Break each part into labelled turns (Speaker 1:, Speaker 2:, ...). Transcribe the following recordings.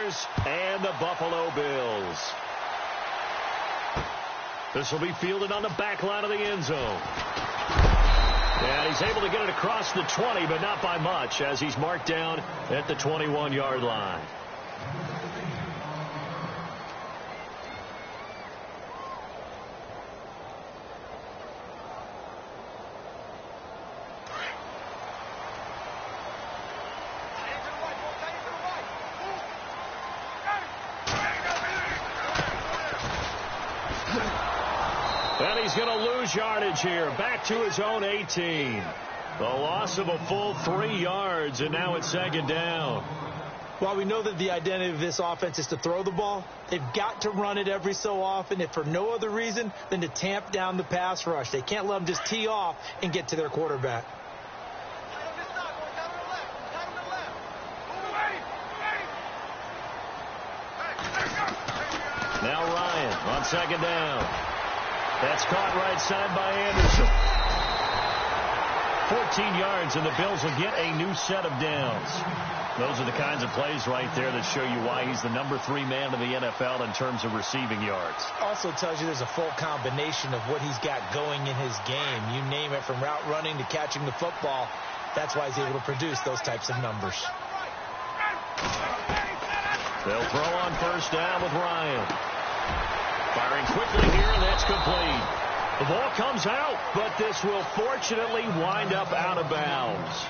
Speaker 1: Niners and the Buffalo Bills. This will be fielded on the back line of the end zone. And he's able to get it across the 20, but not by much, as he's marked down at the 21-yard line. And he's going to lose yardage here. Back to his own 18. The loss of a full 3 yards, and now it's second down.
Speaker 2: While we know that the identity of this offense is to throw the ball, they've got to run it every so often, if for no other reason than to tamp down the pass rush. They can't let them just tee off and get to their quarterback.
Speaker 1: Now Ryan on second down. That's caught right side by Anderson. 14 yards, and the Bills will get a new set of downs. Those are the kinds of plays right there that show you why he's the number 3 man in the NFL in terms of receiving yards.
Speaker 2: Also tells you there's a full combination of what he's got going in his game. You name it, from route running to catching the football. That's why he's able to produce those types of numbers.
Speaker 1: They'll throw on first down with Ryan. Firing quickly here, and that's complete. The ball comes out, but this will fortunately wind up out of bounds.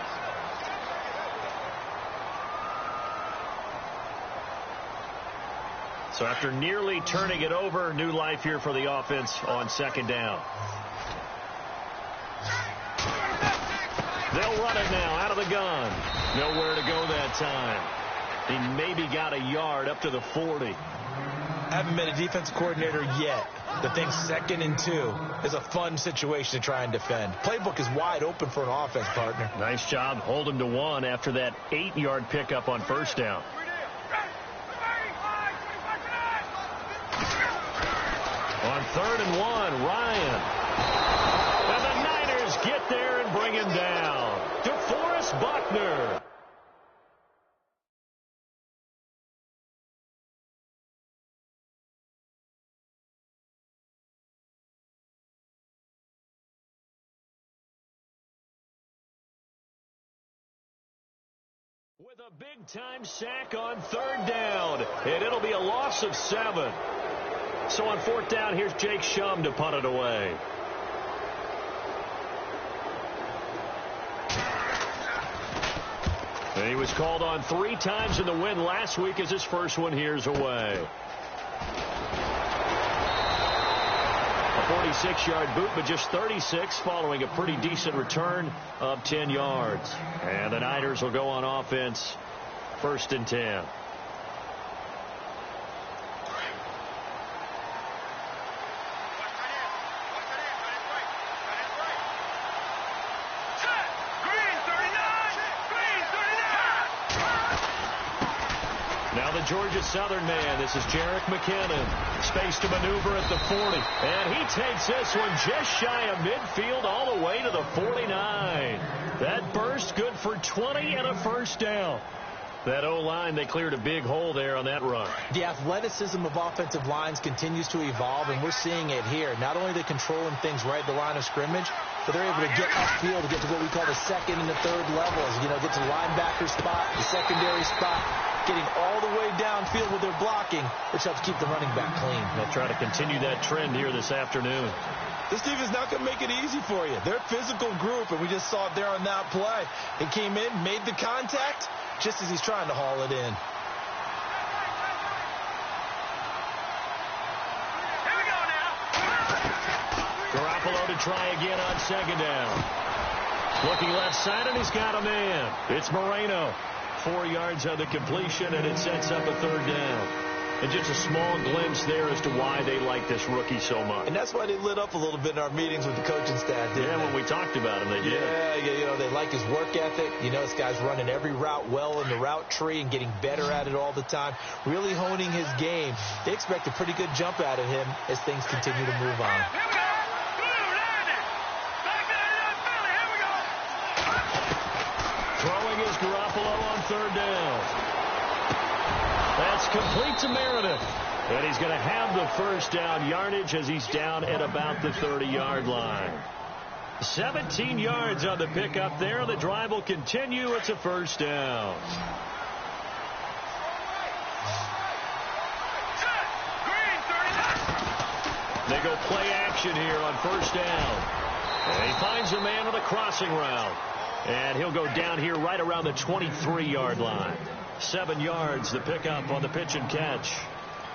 Speaker 1: So after nearly turning it over, new life here for the offense on second down. They'll run it now out of the gun. Nowhere to go that time. He maybe got a yard up to the 40.
Speaker 2: Haven't been a defense coordinator yet. The thing 2nd and 2 is a fun situation to try and defend. Playbook is wide open for an offense, partner.
Speaker 1: Nice job holding to 1 after that 8-yard pickup on first down. On 3rd and 1, Ryan. And the Niners get there and bring him down. DeForest Buckner. With a big-time sack on 3rd down, and it'll be a loss of 7. So on 4th down, here's Jake Shum to punt it away. And he was called on 3 times in the win last week, as his first one here's away. A 46-yard boot, but just 36 following a pretty decent return of 10 yards. And the Niners will go on offense, 1st and 10. Now the Georgia Southern man. This is Jerick McKinnon. Space to maneuver at the 40. And he takes this one just shy of midfield all the way to the 49. That burst good for 20 and a first down. That O-line, they cleared a big hole there on that run.
Speaker 2: The athleticism of offensive lines continues to evolve, and we're seeing it here. Not only are they controlling things right at the line of scrimmage, but they're able to get upfield to get to what we call the 2nd and the 3rd levels. You know, get to the linebacker spot, the secondary spot, getting all the way downfield with their blocking, which helps keep the running back clean.
Speaker 1: They'll try to continue that trend here this afternoon.
Speaker 2: This team is not going to make it easy for you. They're a physical group, and we just saw it there on that play. He came in, made the contact, just as he's trying to haul it in.
Speaker 3: Here we go now.
Speaker 1: Garoppolo to try again on 2nd down. Looking left side, and he's got a man. It's Moreno. 4 yards on the completion, and it sets up a 3rd down. And just a small glimpse there as to why they like this rookie so much.
Speaker 2: And that's why they lit up a little bit in our meetings with the coaching staff, didn't they?
Speaker 1: When we talked about him, they did.
Speaker 2: Yeah, you know, they like his work ethic. You know, this guy's running every route well in the route tree and getting better at it all the time, really honing his game. They expect a pretty good jump out of him as things continue to move on.
Speaker 1: Throwing is Garoppolo on 3rd down. That's complete to Meredith. And he's going to have the first down yardage as he's down at about the 30-yard line. 17 yards on the pickup there. The drive will continue. It's a first down. They go play action here on first down. And he finds a man on the crossing route. And he'll go down here right around the 23-yard line. 7 yards the pickup on the pitch and catch.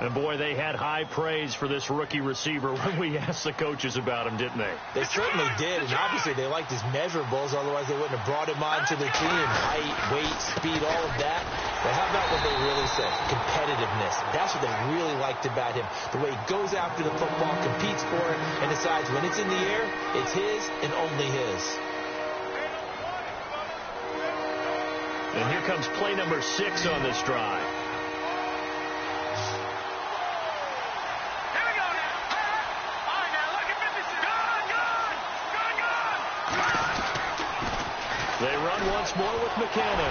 Speaker 1: And, boy, they had high praise for this rookie receiver when we asked the coaches about him, didn't they?
Speaker 2: They certainly did, and obviously they liked his measurables. Otherwise, they wouldn't have brought him on to the team. Height, weight, speed, all of that. But how about what they really said? Competitiveness. That's what they really liked about him. The way he goes after the football, competes for it, and decides when it's in the air, it's his and only his.
Speaker 1: And here comes play number 6 on this drive. They run once more with McKenna.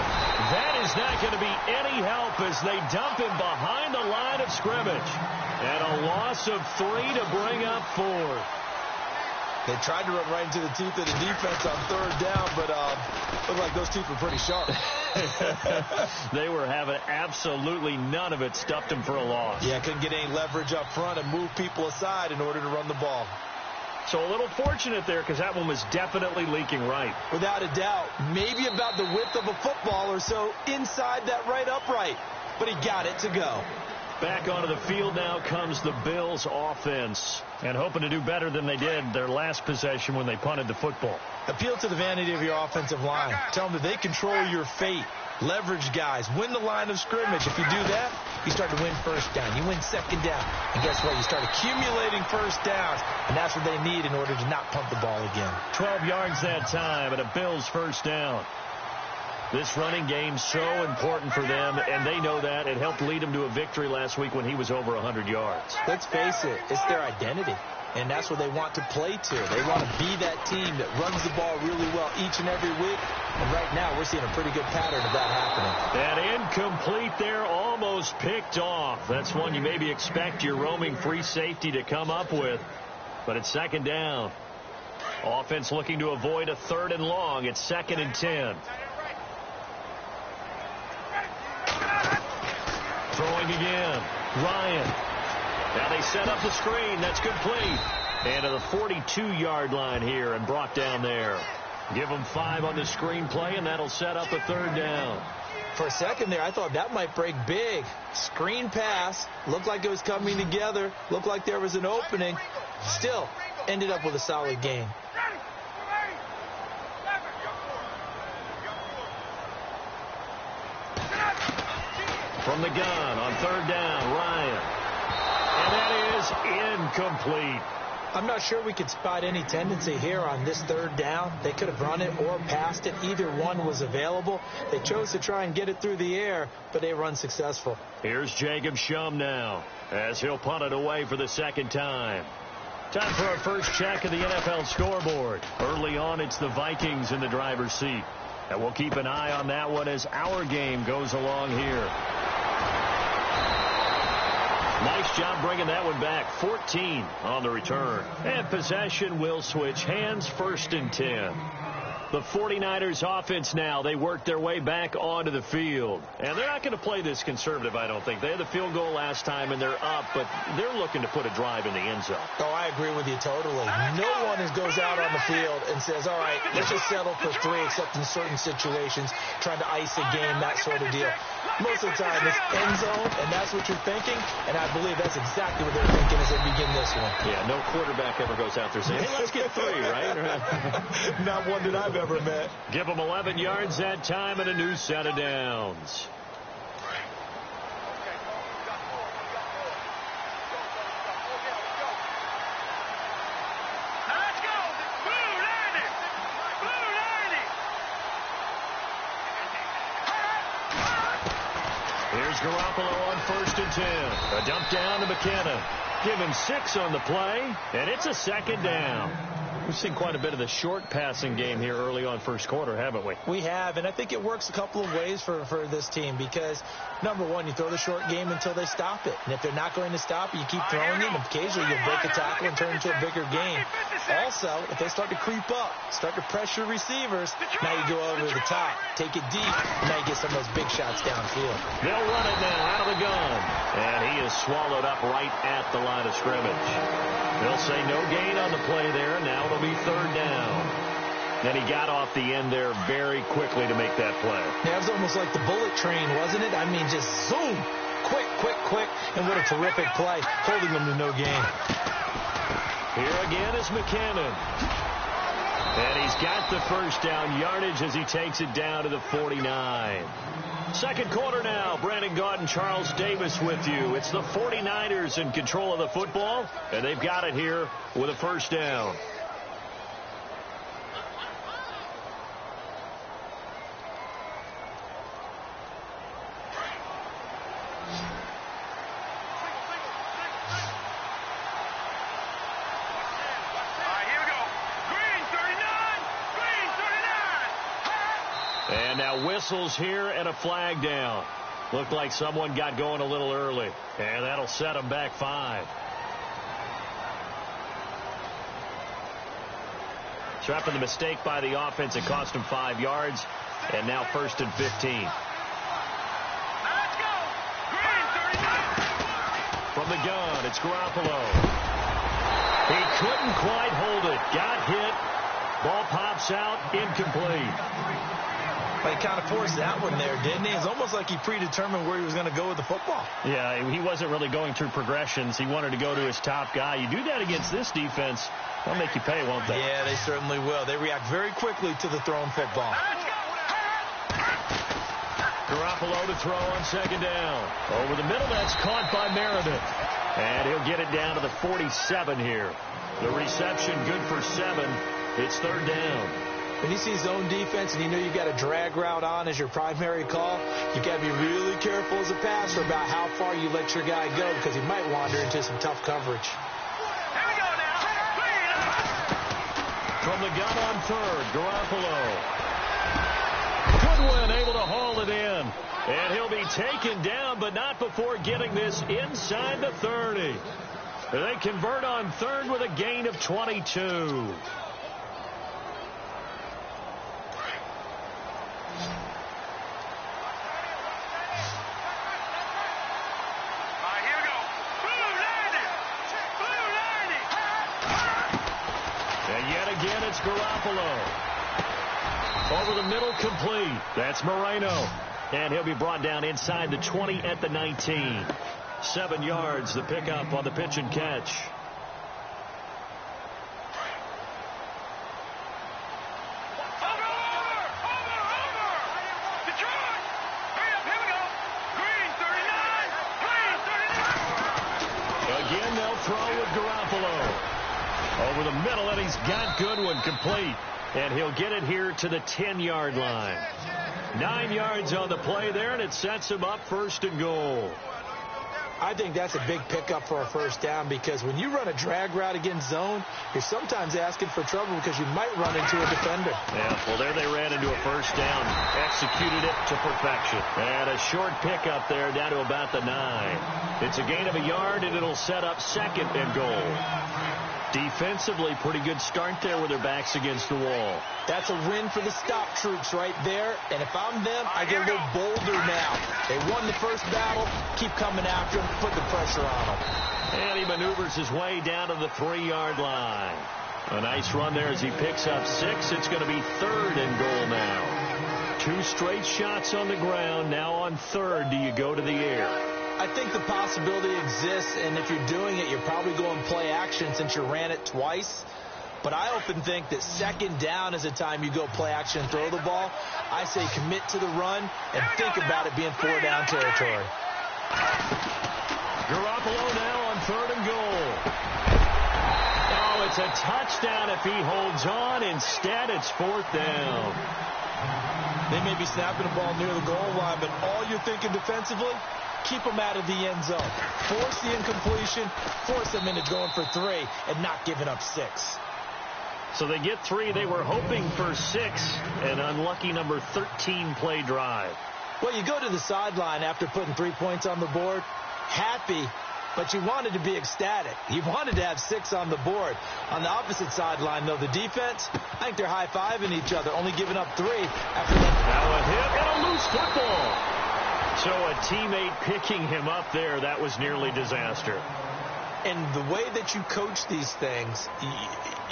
Speaker 1: That is not going to be any help as they dump him behind the line of scrimmage. And a loss of 3 to bring up 4.
Speaker 2: They tried to run right into the teeth of the defense on third down, but looked like those teeth were pretty sharp.
Speaker 1: They were having absolutely none of it. Stuffed him for a loss.
Speaker 2: Yeah, couldn't get any leverage up front and move people aside in order to run the ball.
Speaker 1: So a little fortunate there because that one was definitely leaking right.
Speaker 2: Without a doubt. Maybe about the width of a football or so inside that right upright. But he got it to go.
Speaker 1: Back onto the field now comes the Bills offense. And hoping to do better than they did their last possession when they punted the football.
Speaker 2: Appeal to the vanity of your offensive line. Tell them that they control your fate. Leverage guys. Win the line of scrimmage. If you do that, you start to win first down. You win second down. And guess what? You start accumulating first downs. And that's what they need in order to not punt the ball again.
Speaker 1: 12 yards that time and a Bills first down. This running game so important for them, and they know that. It helped lead them to a victory last week when he was over 100 yards.
Speaker 2: Let's face it, it's their identity, and that's what they want to play to. They want to be that team that runs the ball really well each and every week, and right now we're seeing a pretty good pattern of that happening.
Speaker 1: And incomplete there, almost picked off. That's one you maybe expect your roaming free safety to come up with, but it's second down. Offense looking to avoid a 3rd and long. It's 2nd and 10. Throwing again. Ryan. Now they set up the screen. That's complete. And to the 42-yard line here and brought down there. Give them 5 on the screen play, and that'll set up a 3rd down.
Speaker 2: For a second there, I thought that might break big. Screen pass. Looked like it was coming together. Looked like there was an opening. Still, ended up with a solid gain.
Speaker 1: From the gun on 3rd down, Ryan. And that is incomplete.
Speaker 2: I'm not sure we could spot any tendency here on this 3rd down. They could have run it or passed it. Either one was available. They chose to try and get it through the air, but they were unsuccessful.
Speaker 1: Here's Jacob Shum now as he'll punt it away for the 2nd time. Time for our first check of the NFL scoreboard. Early on, it's the Vikings in the driver's seat. And we'll keep an eye on that one as our game goes along here. Nice job bringing that one back. 14 on the return. And possession will switch hands. 1st and 10. The 49ers offense now, they work their way back onto the field. And they're not going to play this conservative, I don't think. They had the field goal last time, and they're up, but they're looking to put a drive in the end zone.
Speaker 2: Oh, I agree with you totally. No one goes out on the field and says, all right, let's just settle for 3, except in certain situations, trying to ice a game, that sort of deal. Most of the time, it's end zone, and that's what you're thinking, and I believe that's exactly what they're thinking as they begin this one.
Speaker 1: Yeah, no quarterback ever goes out there saying, hey, let's get 3, right?
Speaker 2: Not one that I've ever met.
Speaker 1: Give them 11 yards that time and a new set of downs. Here's Garoppolo on 1st and 10. A dump down to McKenna. Give him 6 on the play, and it's a 2nd down. We've seen quite a bit of the short passing game here early on first quarter, haven't we?
Speaker 2: We have, and I think it works a couple of ways for this team because, number one, you throw the short game until they stop it. And if they're not going to stop it, you keep throwing it, and occasionally you'll break a tackle and turn it into a bigger game. Also, if they start to creep up, start to pressure receivers, now you go over the top, take it deep, and now you get some of those big shots downfield.
Speaker 1: They'll run it now out of the gun, and he is swallowed up right at the line of scrimmage. They'll say no gain on the play there. Now it'll be third down. Then he got off the end there very quickly to make that play.
Speaker 2: Yeah, it was almost like the bullet train, wasn't it? I mean, just zoom, quick, and what a terrific play, holding them to no gain.
Speaker 1: Here again is McKinnon. And he's got the first down yardage as he takes it down to the 49. Second quarter now. Brandon Gaudin, Charles Davis with you. It's the 49ers in control of the football, and they've got it here with a first down. And now whistles here and a flag down. Looked like someone got going a little early. And that'll set them back 5. So after the mistake by the offense, it cost them 5 yards. And now first and 15.
Speaker 3: Let's go. Green, 39.
Speaker 1: From the gun, it's Garoppolo. He couldn't quite hold it. Got hit. Ball pops out. Incomplete.
Speaker 2: But he kind of forced that one there, didn't he? It's almost like he predetermined where he was going to go with the football.
Speaker 1: Yeah, he wasn't really going through progressions. He wanted to go to his top guy. You do that against this defense, they'll make you pay, won't they?
Speaker 2: Yeah, they certainly will. They react very quickly to the thrown football.
Speaker 1: Garoppolo to throw on second down. Over the middle, that's caught by Meredith. And he'll get it down to the 47 here. The reception good for 7. It's third down.
Speaker 2: When you see zone defense and you know you've got a drag route on as your primary call, you've got to be really careful as a passer about how far you let your guy go because he might wander into some tough coverage.
Speaker 3: Here we go now.
Speaker 1: From the gun on third, Garoppolo. Goodwin able to haul it in. And he'll be taken down, but not before getting this inside the 30. They convert on third with a gain of 22. Again, it's Garoppolo. Over the middle, complete. That's Moreno. And he'll be brought down inside the 20 at the 19. 7 yards, the pickup on the pitch and catch.
Speaker 3: Over. Detroit. Hurry up, here we go. Green, 39.
Speaker 1: Again, they'll throw with Garoppolo. Over the middle, and he's got Goodwin complete. And he'll get it here to the 10-yard line. 9 yards on the play there, and it sets him up first and goal.
Speaker 2: I think that's a big pickup for a first down because when you run a drag route against zone, you're sometimes asking for trouble because you might run into a defender.
Speaker 1: Yeah, well, there they ran into a first down. Executed it to perfection. And a short pickup there down to about the 9. It's a gain of a yard, and it'll set up second and goal. Defensively, pretty good start there with their backs against the wall.
Speaker 2: That's a win for the stop troops right there. And if I'm them, I get a little bolder now. They won the first battle. Keep coming after them. Put the pressure on them.
Speaker 1: And he maneuvers his way down to the 3-yard line. A nice run there as he picks up 6. It's going to be third and goal now. 2 straight shots on the ground. Now on third, do you go to the air?
Speaker 2: I think the possibility exists, and if you're doing it, you're probably going play action since you ran it twice. But I often think that second down is the time you go play action and throw the ball. I say commit to the run and think about it being 4-down territory.
Speaker 1: Garoppolo now on third and goal. Oh, it's a touchdown if he holds on. Instead, it's 4th down.
Speaker 2: They may be snapping the ball near the goal line, but all you're thinking defensively, keep them out of the end zone. Force the incompletion, force them into going for 3, and not giving up 6.
Speaker 1: So they get 3. They were hoping for 6. An unlucky number 13 play drive.
Speaker 2: Well, you go to the sideline after putting 3 points on the board, happy, but you wanted to be ecstatic. You wanted to have 6 on the board. On the opposite sideline, though, the defense, I think they're high-fiving each other, only giving up 3 after that.
Speaker 1: Now a hit and a loose football. So a teammate picking him up there, that was nearly disaster.
Speaker 2: And the way that you coach these things,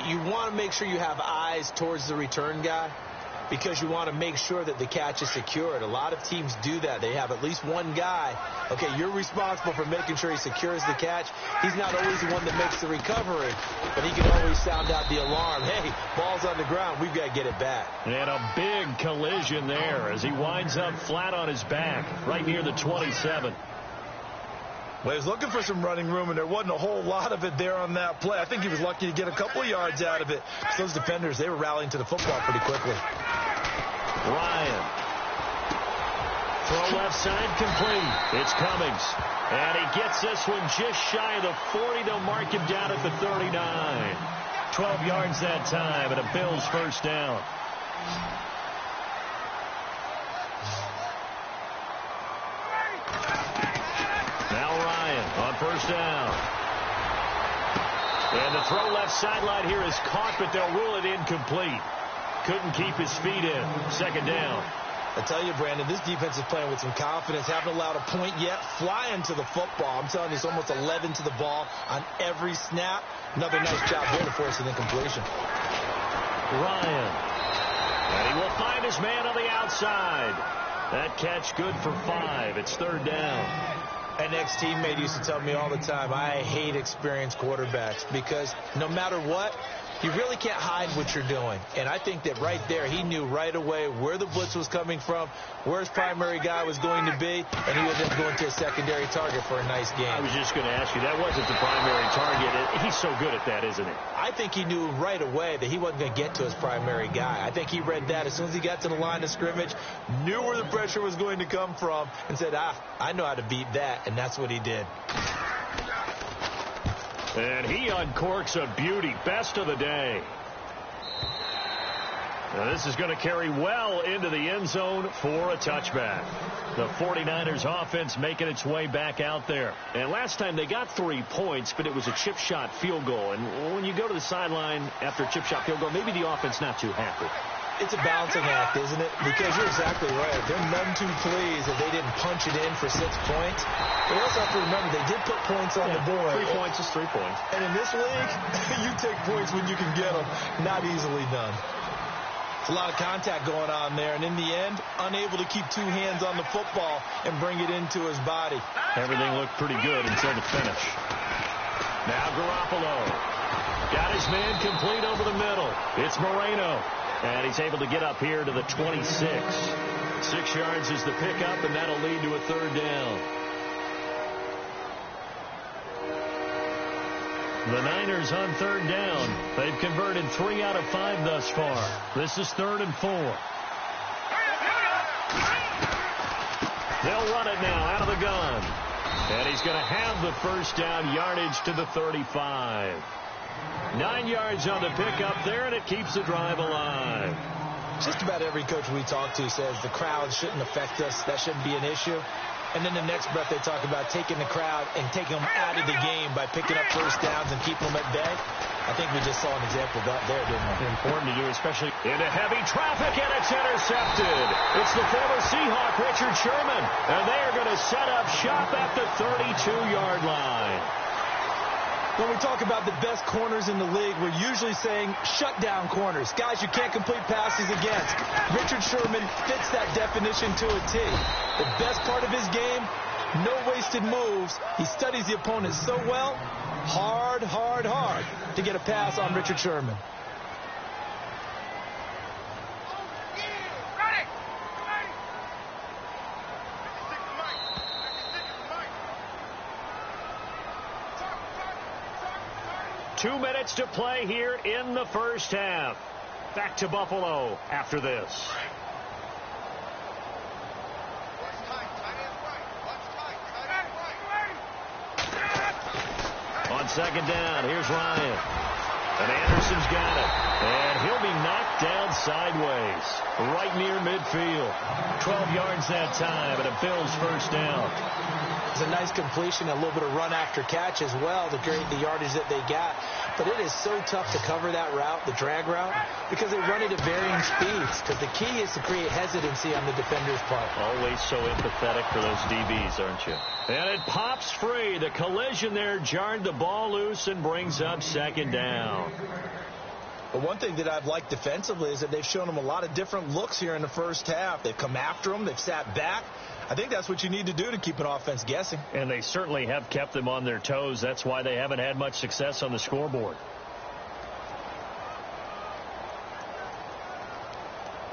Speaker 2: you want to make sure you have eyes towards the return guy because you want to make sure that the catch is secured. A lot of teams do that. They have at least one guy. Okay, you're responsible for making sure he secures the catch. He's not always the one that makes the recovery, but he can always sound out the alarm. Hey, ball's on the ground. We've got to get it back.
Speaker 1: And a big collision there as he winds up flat on his back right near the 27.
Speaker 4: Well, he was looking for some running room, and there wasn't a whole lot of it there on that play. I think he was lucky to get a couple of yards out of it. Those defenders, they were rallying to the football pretty quickly.
Speaker 1: Ryan. Throw left side complete. It's Cummings. And he gets this one just shy of the 40. They'll mark him down at the 39. 12 yards that time, and a Bills first down. On first down. And the throw left sideline here is caught, but they'll rule it incomplete. Couldn't keep his feet in. Second down.
Speaker 2: I tell you, Brandon, this defense is playing with some confidence. Haven't allowed a point yet. Flying to the football. I'm telling you, it's almost 11 to the ball on every snap. Another nice job there to force an incompletion.
Speaker 1: Ryan. And he will find his man on the outside. That catch good for 5. It's third down.
Speaker 2: An ex-teammate used to tell me all the time, I hate experienced quarterbacks because no matter what, you really can't hide what you're doing. And I think that right there, he knew right away where the blitz was coming from, where his primary guy was going to be, and he ended up going to a secondary target for a nice game.
Speaker 1: I was just going to ask you, that wasn't the primary target. He's so good at that, isn't he?
Speaker 2: I think he knew right away that he wasn't going to get to his primary guy. I think he read that as soon as he got to the line of scrimmage, knew where the pressure was going to come from, and said, I know how to beat that, and that's what he did.
Speaker 1: And he uncorks a beauty. Best of the day. Now this is going to carry well into the end zone for a touchback. The 49ers offense making its way back out there. And last time they got 3 points, but it was a chip shot field goal. And when you go to the sideline after a chip shot field goal, maybe the offense not too happy.
Speaker 2: It's a balancing act, isn't it? Because you're exactly right. They're none too pleased that they didn't punch it in for 6 points. But also have to remember, they did put points on the board.
Speaker 1: 3 points is 3 points.
Speaker 2: And in this league, you take points when you can get them. Not easily done. It's a lot of contact going on there. And in the end, unable to keep 2 hands on the football and bring it into his body.
Speaker 1: Everything looked pretty good until the finish. Now Garoppolo. Got his man complete over the middle. It's Moreno. And he's able to get up here to the 26. 6 yards is the pickup, and that'll lead to a third down. The Niners on third down. They've converted 3 out of 5 thus far. This is 3rd and 4. They'll run it now out of the gun. And he's going to have the first down, yardage to the 35. 9 yards on the pickup there, and it keeps the drive alive.
Speaker 2: Just about every coach we talk to says the crowd shouldn't affect us. That shouldn't be an issue. And then the next breath they talk about taking the crowd and taking them out of the game by picking up first downs and keeping them at bay. I think we just saw an example of that there, didn't we?
Speaker 1: Important to do, especially into heavy traffic, and it's intercepted. It's the former Seahawk, Richard Sherman, and they are going to set up shop at the 32-yard line.
Speaker 2: When we talk about the best corners in the league, we're usually saying shutdown corners. Guys you can't complete passes against. Richard Sherman fits that definition to a T. The best part of his game, no wasted moves. He studies the opponent so well, hard to get a pass on Richard Sherman.
Speaker 3: Ready!
Speaker 1: 2 minutes to play here in the first half. Back to Buffalo after this. On second down, here's Ryan. And Anderson's got it. And he'll be knocked down sideways, right near midfield. 12 yards that time, and a Bills first down.
Speaker 2: It's a nice completion, a little bit of run after catch as well to create the yardage that they got. But it is so tough to cover that route, the drag route, because they run it at varying speeds. Because the key is to create hesitancy on the defender's part.
Speaker 1: Always so empathetic for those DBs, aren't you? And it pops free. The collision there jarred the ball loose and brings up second down.
Speaker 4: But one thing that I've liked defensively is that they've shown them a lot of different looks here in the first half. They've come after them. They've sat back. I think that's what you need to do to keep an offense guessing.
Speaker 1: And they certainly have kept them on their toes. That's why they haven't had much success on the scoreboard.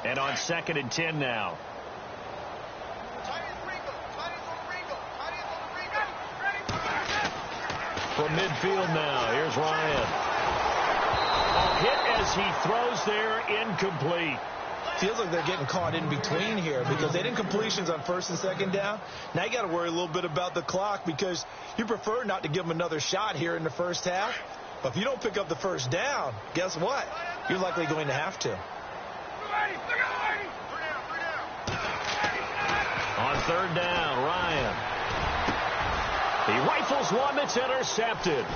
Speaker 1: And on 2nd and 10 now. From midfield now, here's Ryan. A hit as he throws there, incomplete.
Speaker 4: Feels like they're getting caught in between here because they didn't completions on 1st and 2nd down. Now you got to worry a little bit about the clock because you prefer not to give them another shot here in the first half. But if you don't pick up the first down, guess what? You're likely going to have to.
Speaker 1: On 3rd down, Ryan. He rifles one that's intercepted.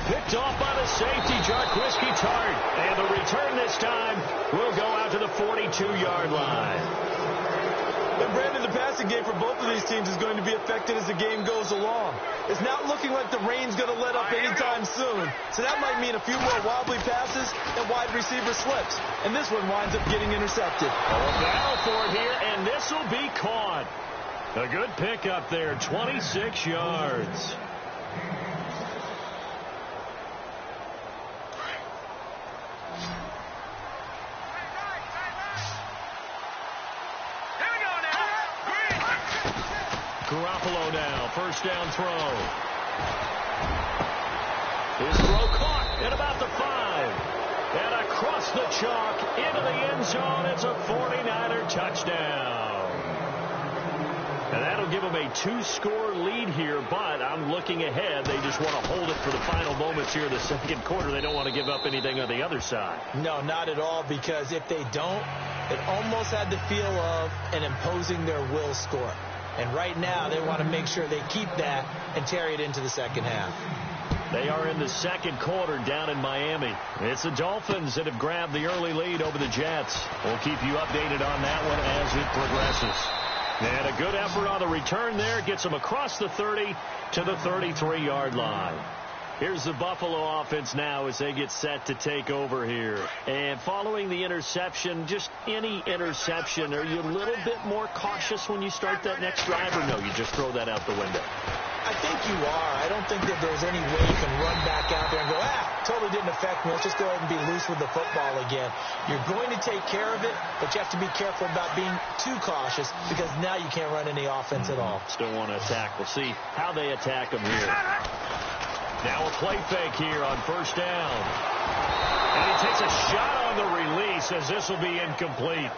Speaker 1: Picked off by the safety, Jarquiski Tart. And the return this time will go out to the 42-yard line.
Speaker 4: And Brandon, the passing game for both of these teams is going to be affected as the game goes along. It's not looking like the rain's going to let up anytime soon. So that might mean a few more wobbly passes and wide receiver slips. And this one winds up getting intercepted.
Speaker 1: A battle for it here, and this will be caught. A good pickup there, 26 yards. Garoppolo now, first down throw. His throw caught at about the 5. And across the chalk into the end zone. It's a 49er touchdown. And that'll give them a 2-score lead here, but I'm looking ahead. They just want to hold it for the final moments here in the second quarter. They don't want to give up anything on the other side.
Speaker 2: No, not at all, because if they don't, it almost had the feel of an imposing their will score. And right now, they want to make sure they keep that and carry it into the second half.
Speaker 1: They are in the second quarter down in Miami. It's the Dolphins that have grabbed the early lead over the Jets. We'll keep you updated on that one as it progresses. And a good effort on the return there. Gets them across the 30 to the 33-yard line. Here's the Buffalo offense now as they get set to take over here. And following the interception, just any interception, are you a little bit more cautious when you start that next drive, or no, you just throw that out the window?
Speaker 2: I think you are. I don't think that there's any way you can run back out there and go, totally didn't affect me. Let's just go ahead and be loose with the football again. You're going to take care of it, but you have to be careful about being too cautious because now you can't run any offense at all.
Speaker 1: Still want to attack. We'll see how they attack them here. Now a play fake here on first down. And he takes a shot on the release as this will be incomplete.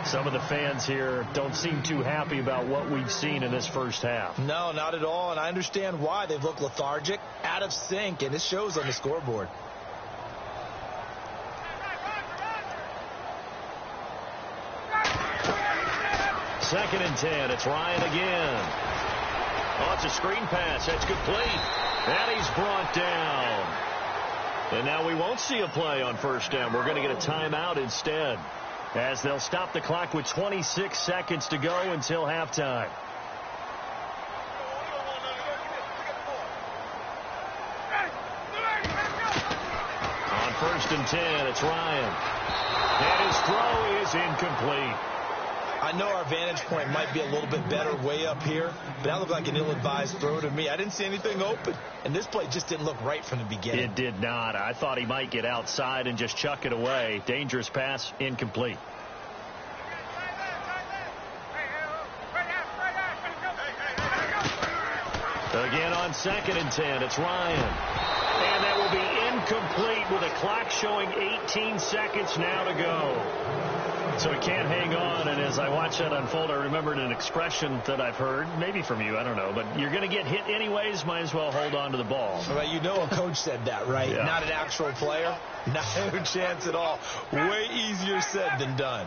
Speaker 1: Some of the fans here don't seem too happy about what we've seen in this first half.
Speaker 4: No, not at all, and I understand why. They've looked lethargic, out of sync, and it shows on the scoreboard.
Speaker 1: Second and 10. It's Ryan again. Oh, it's a screen pass. That's complete. And he's brought down. And now we won't see a play on first down. We're going to get a timeout instead, as they'll stop the clock with 26 seconds to go until halftime. On first and 10, it's Ryan. And his throw is incomplete.
Speaker 4: I know our vantage point might be a little bit better way up here, but that looked like an ill-advised throw to me. I didn't see anything open, and this play just didn't look right from the beginning.
Speaker 1: It did not. I thought he might get outside and just chuck it away. Dangerous pass, incomplete. Again on second and 10, it's Ryan. And that will be incomplete with a clock showing 18 seconds now to go. So he can't hang on, and as I watch that unfold, I remembered an expression that I've heard, maybe from you, I don't know, but you're going to get hit anyways, might as well hold on to the ball.
Speaker 4: Well, you know a coach said that, right?
Speaker 1: Yeah.
Speaker 4: Not an actual player. Not a chance at all. Way easier said than done.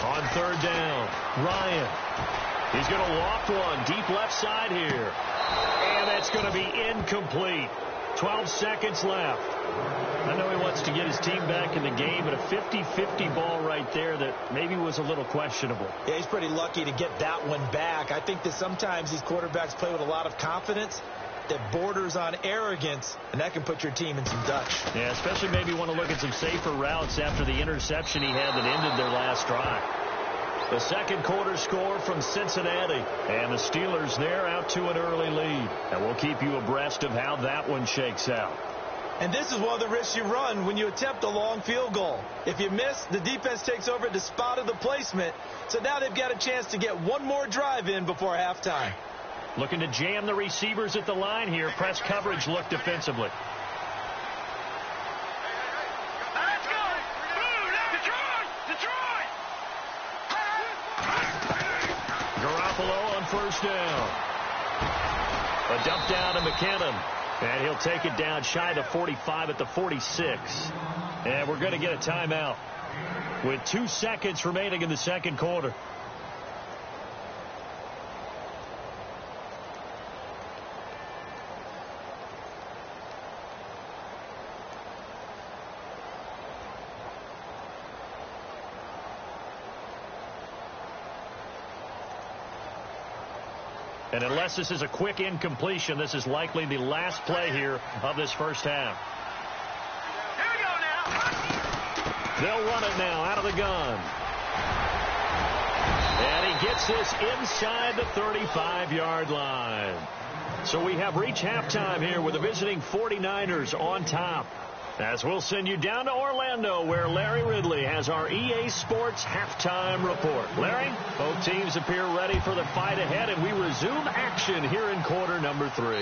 Speaker 1: On third down, Ryan. He's going to loft one deep left side here. And that's going to be incomplete. 12 seconds left. I know he wants to get his team back in the game, but a 50-50 ball right there that maybe was a little questionable.
Speaker 4: Yeah, he's pretty lucky to get that one back. I think that sometimes these quarterbacks play with a lot of confidence that borders on arrogance, and that can put your team in some Dutch.
Speaker 1: Yeah, especially maybe want to look at some safer routes after the interception he had that ended their last drive. The second quarter score from Cincinnati, and the Steelers there out to an early lead. And we'll keep you abreast of how that one shakes out.
Speaker 4: And this is one of the risks you run when you attempt a long field goal. If you miss, the defense takes over at the spot of the placement. So now they've got a chance to get one more drive in before halftime.
Speaker 1: Looking to jam the receivers at the line here. Press coverage look defensively.
Speaker 3: Let's go! Detroit!
Speaker 1: Garoppolo on first down. A dump down to McKinnon. And he'll take it down shy of the 45 at the 46. And we're going to get a timeout with 2 seconds remaining in the second quarter. And unless this is a quick incompletion, this is likely the last play here of this first half.
Speaker 3: Here we go now.
Speaker 1: They'll run it now out of the gun. And he gets this inside the 35-yard line. So we have reached halftime here with the visiting 49ers on top. As we'll send you down to Orlando, where Larry Ridley has our EA Sports halftime report. Larry, both teams appear ready for the fight ahead, and we resume action here in quarter number 3.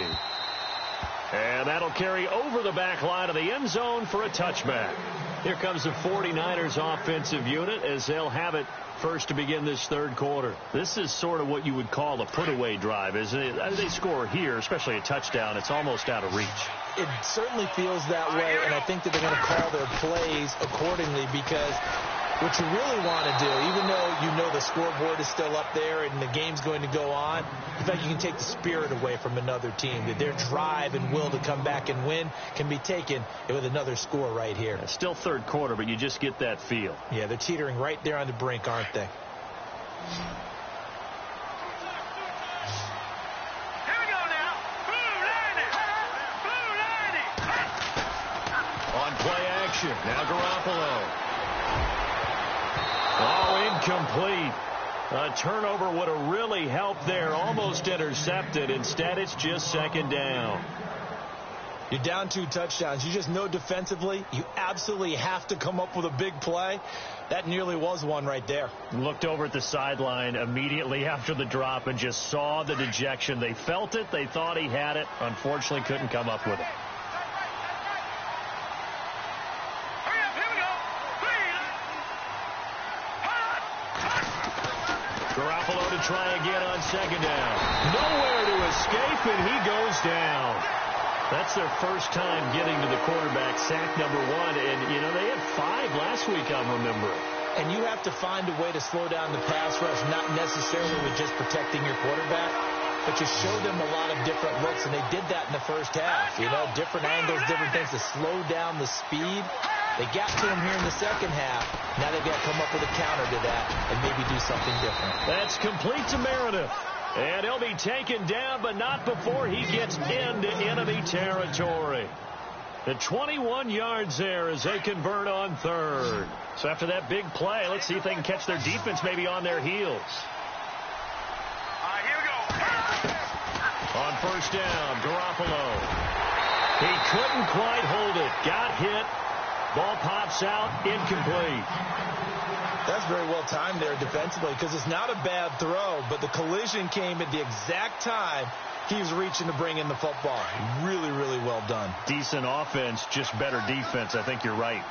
Speaker 1: And that'll carry over the back line of the end zone for a touchback. Here comes the 49ers offensive unit as they'll have it first to begin this third quarter. This is sort of what you would call a put-away drive, isn't it? As they score here, especially a touchdown, it's almost out of reach.
Speaker 2: It certainly feels that way, and I think that they're going to call their plays accordingly, because what you really want to do, even though you know the scoreboard is still up there and the game's going to go on, in fact, you can take the spirit away from another team, that their drive and will to come back and win can be taken with another score right here.
Speaker 1: It's still third quarter, but you just get that feel.
Speaker 2: Yeah, they're teetering right there on the brink, aren't they?
Speaker 1: Now Garoppolo. Oh, incomplete. A turnover would have really helped there. Almost intercepted. Instead, it's just second down.
Speaker 4: You're down 2 touchdowns. You just know defensively you absolutely have to come up with a big play. That nearly was one right there.
Speaker 1: Looked over at the sideline immediately after the drop and just saw the dejection. They felt it. They thought he had it. Unfortunately, couldn't come up with it. Garoppolo to try again on second down. Nowhere to escape, and he goes down. That's their first time getting to the quarterback, sack number 1. And, you know, they had 5 last week, I'm remembering.
Speaker 2: And you have to find a way to slow down the pass rush, not necessarily with just protecting your quarterback, but you show them a lot of different looks, and they did that in the first half. You know, different angles, different things to slow down the speed. They got to him here in the second half. Now they've got to come up with a counter to that and maybe do something different.
Speaker 1: That's complete to Meredith. And he'll be taken down, but not before he gets into enemy territory. The 21 yards there as they convert on third. So after that big play, let's see if they can catch their defense maybe on their heels.
Speaker 3: Here we go.
Speaker 1: On first down, Garoppolo. He couldn't quite hold it. Got hit. Ball pops out, incomplete.
Speaker 4: That's very well timed there defensively because it's not a bad throw, but the collision came at the exact time he was reaching to bring in the football. Really, really well done.
Speaker 1: Decent offense, just better defense. I think you're right.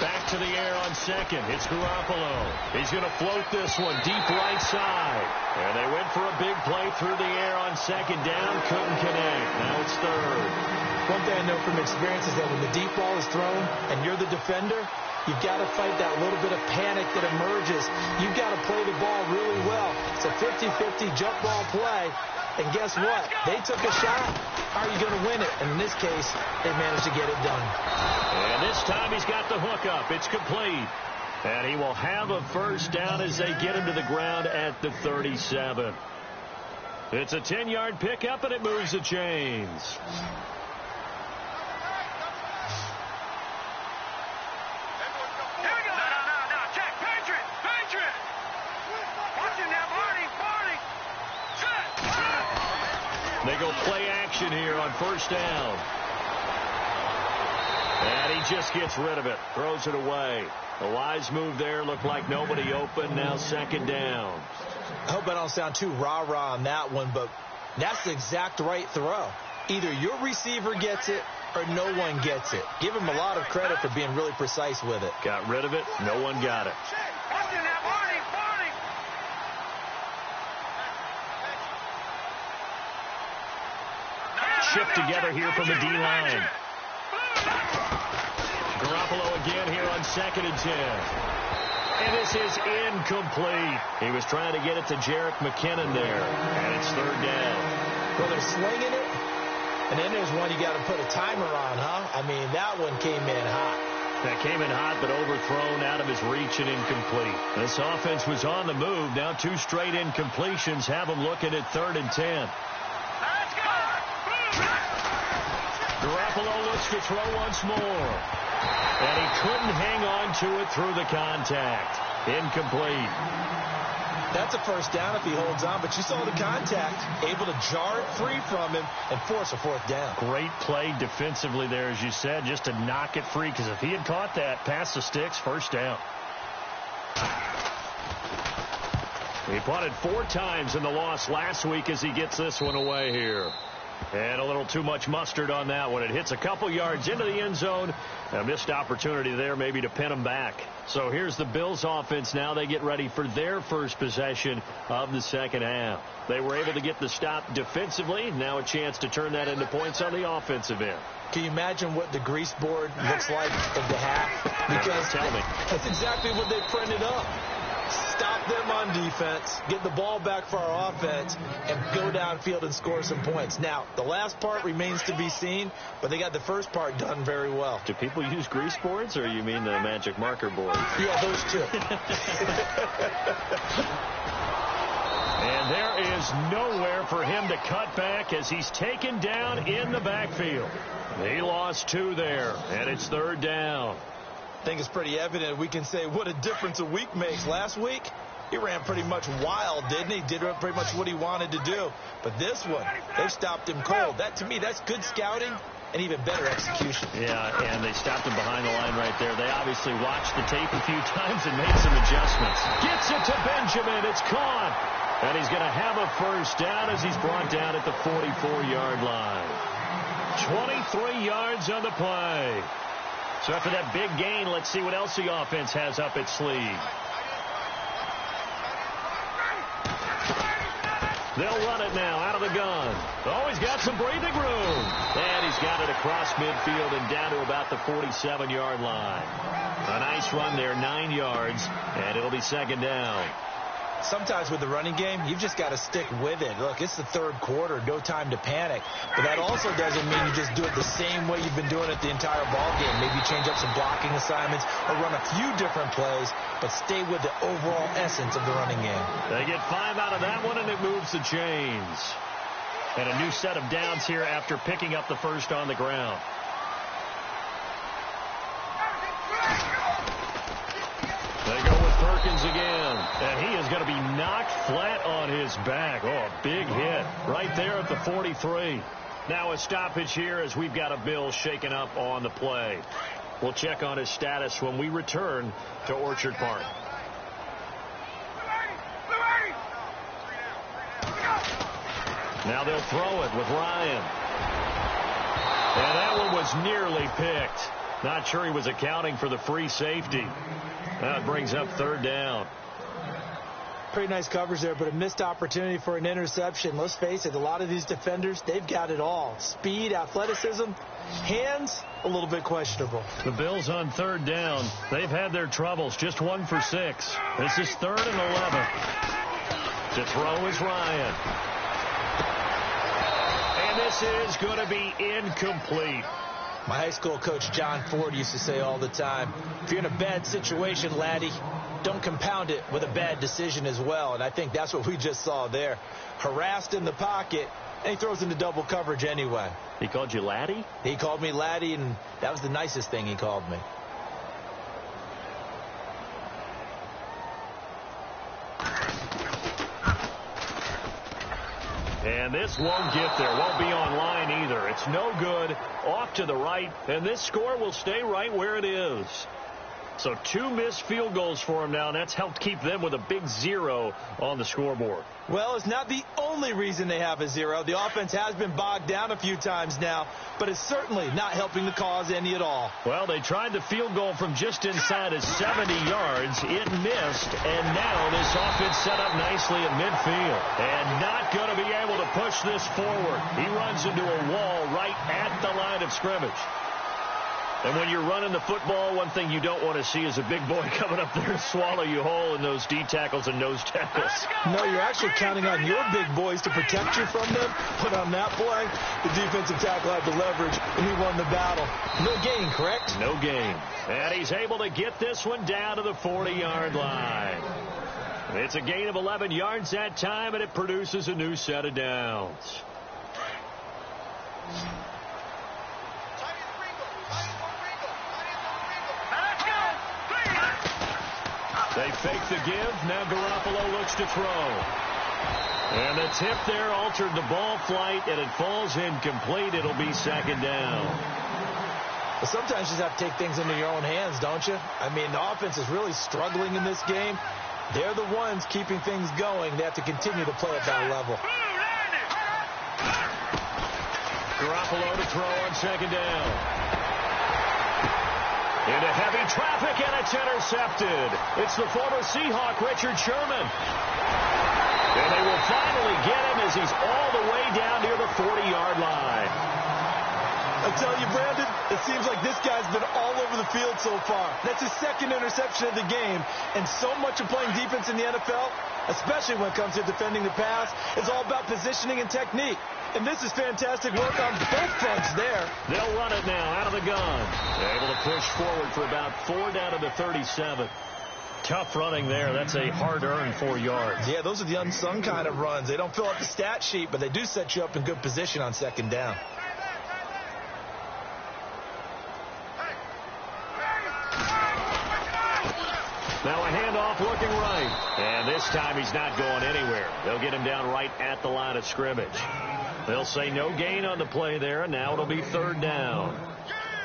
Speaker 1: Back to the air on second. It's Garoppolo. He's going to float this one deep right side. And they went for a big play through the air on second down. Couldn't connect. Now it's third.
Speaker 2: One thing I know from experience is that when the deep ball is thrown and you're the defender, you've got to fight that little bit of panic that emerges. You've got to play the ball really well. It's a 50-50 jump ball play. And guess what? They took a shot. How are you going to win it? And in this case, they managed to get it done.
Speaker 1: And this time he's got the hook up. It's complete. And he will have a first down as they get him to the ground at the 37. It's a 10-yard pickup, and it moves the chains. They go play action here on first down. And he just gets rid of it. Throws it away. A wise move there. Looked like nobody open. Now second down.
Speaker 2: I hope I don't sound too rah-rah on that one, but that's the exact right throw. Either your receiver gets it or no one gets it. Give him a lot of credit for being really precise with it.
Speaker 1: Got rid of it. No one got it. Shift together here from the D-line. Garoppolo again here on 2nd and 10. And this is incomplete. He was trying to get it to JDM McKinnon there. And it's third down.
Speaker 2: Well, they're slinging it. And then there's one you got to put a timer on, huh? I mean, that one came in hot.
Speaker 1: That came in hot, but overthrown, out of his reach and incomplete. This offense was on the move. Now 2 straight incompletions have them looking at 3rd and 10. Garoppolo looks to throw once more. And he couldn't hang on to it through the contact. Incomplete.
Speaker 2: That's a first down if he holds on, but you saw the contact. Able to jar it free from him and force a 4th down.
Speaker 1: Great play defensively there, as you said, just to knock it free, because if he had caught that, past the sticks, first down. He punted 4 times in the loss last week as he gets this one away here. And a little too much mustard on that one. It hits a couple yards into the end zone. A missed opportunity there maybe to pin him back. So here's the Bills offense now. They get ready for their first possession of the second half. They were able to get the stop defensively. Now a chance to turn that into points on the offensive end.
Speaker 2: Can you imagine what the grease board looks like at the half? Because
Speaker 1: tell me.
Speaker 2: That's exactly what they printed up. Stop them on defense, get the ball back for our offense, and go downfield and score some points. Now, the last part remains to be seen, but they got the first part done very well.
Speaker 1: Do people use grease boards, or you mean the magic marker board?
Speaker 2: Yeah, those two.
Speaker 1: And there is nowhere for him to cut back as he's taken down in the backfield. He lost 2 there, and it's 3rd down.
Speaker 4: I think it's pretty evident. We can say what a difference a week makes. Last week, he ran pretty much wild, didn't he? Did pretty much what he wanted to do. But this one, they've stopped him cold. That, to me, that's good scouting and even better execution.
Speaker 1: Yeah, and they stopped him behind the line right there. They obviously watched the tape a few times and made some adjustments. Gets it to Benjamin. It's caught. And he's going to have a first down as he's brought down at the 44-yard line. 23 yards on the play. So after that big gain, let's see what else the offense has up its sleeve. They'll run it now out of the gun. Oh, he's got some breathing room. And he's got it across midfield and down to about the 47-yard line. A nice run there, 9 yards, and it'll be second down.
Speaker 2: Sometimes with the running game, you've just got to stick with it. Look, it's the 3rd quarter, no time to panic. But that also doesn't mean you just do it the same way you've been doing it the entire ball game. Maybe change up some blocking assignments or run a few different plays, but stay with the overall essence of the running game.
Speaker 1: They get 5 out of that one, and it moves the chains. And a new set of downs here after picking up the first on the ground. They go with 13 Perkins again. And he is going to be knocked flat on his back. Oh, a big hit right there at the 43. Now a stoppage here as we've got a Bill shaken up on the play. We'll check on his status when we return to Orchard Park. Now they'll throw it with Ryan. And that one was nearly picked. Not sure he was accounting for the free safety. That brings up third down.
Speaker 2: Pretty nice coverage there, but a missed opportunity for an interception. Let's face it, a lot of these defenders, they've got it all. Speed, athleticism, hands, a little bit questionable.
Speaker 1: The Bills on third down. They've had their troubles. Just 1 for 6. This is 3rd and 11. To throw is Ryan. And this is going to be incomplete.
Speaker 2: My high school coach, John Ford, used to say all the time, if you're in a bad situation, laddie, don't compound it with a bad decision as well. And I think that's what we just saw there. Harassed in the pocket, and he throws into double coverage anyway.
Speaker 1: He called you laddie?
Speaker 2: He called me laddie, and that was the nicest thing he called me.
Speaker 1: And this won't get there. Won't be online either. It's no good. Off to the right. And this score will stay right where it is. So 2 missed field goals for him now, and that's helped keep them with a big 0 on the scoreboard.
Speaker 2: Well, it's not the only reason they have a 0. The offense has been bogged down a few times now, but it's certainly not helping the cause any at all.
Speaker 1: Well, they tried the field goal from just inside of 70 yards. It missed, and now this offense set up nicely at midfield. And not going to be able to push this forward. He runs into a wall right at the line of scrimmage. And when you're running the football, one thing you don't want to see is a big boy coming up there and swallow you whole in those D tackles and nose tackles.
Speaker 2: No, you're actually counting on your big boys to protect you from them. But on that play, the defensive tackle had the leverage, and he won the battle. No gain, correct?
Speaker 1: No gain. And he's able to get this one down to the 40-yard line. It's a gain of 11 yards that time, and it produces a new set of downs. They fake the give. Now Garoppolo looks to throw. And the tip there altered the ball flight, and it falls incomplete. It'll be 2nd down.
Speaker 2: Well, sometimes you just have to take things into your own hands, don't you? I mean, the offense is really struggling in this game. They're the ones keeping things going. They have to continue to play at that level.
Speaker 1: Garoppolo to throw on 2nd down. Into heavy traffic, and it's intercepted. It's the former Seahawk, Richard Sherman. And they will finally get him as he's all the way down near the 40-yard line.
Speaker 2: I tell you, Brandon, it seems like this guy's been all over the field so far. That's his 2nd interception of the game. And so much of playing defense in the NFL, especially when it comes to defending the pass, is all about positioning and technique. And this is fantastic work on both fronts there.
Speaker 1: They'll run it now out of the gun. They're able to push forward for about 4 down to the 37. Tough running there. That's a hard-earned 4 yards.
Speaker 2: Yeah, those are the unsung kind of runs. They don't fill out the stat sheet, but they do set you up in good position on 2nd down.
Speaker 1: Now a handoff looking right. And this time he's not going anywhere. They'll get him down right at the line of scrimmage. They'll say no gain on the play there, and now it'll be 3rd down.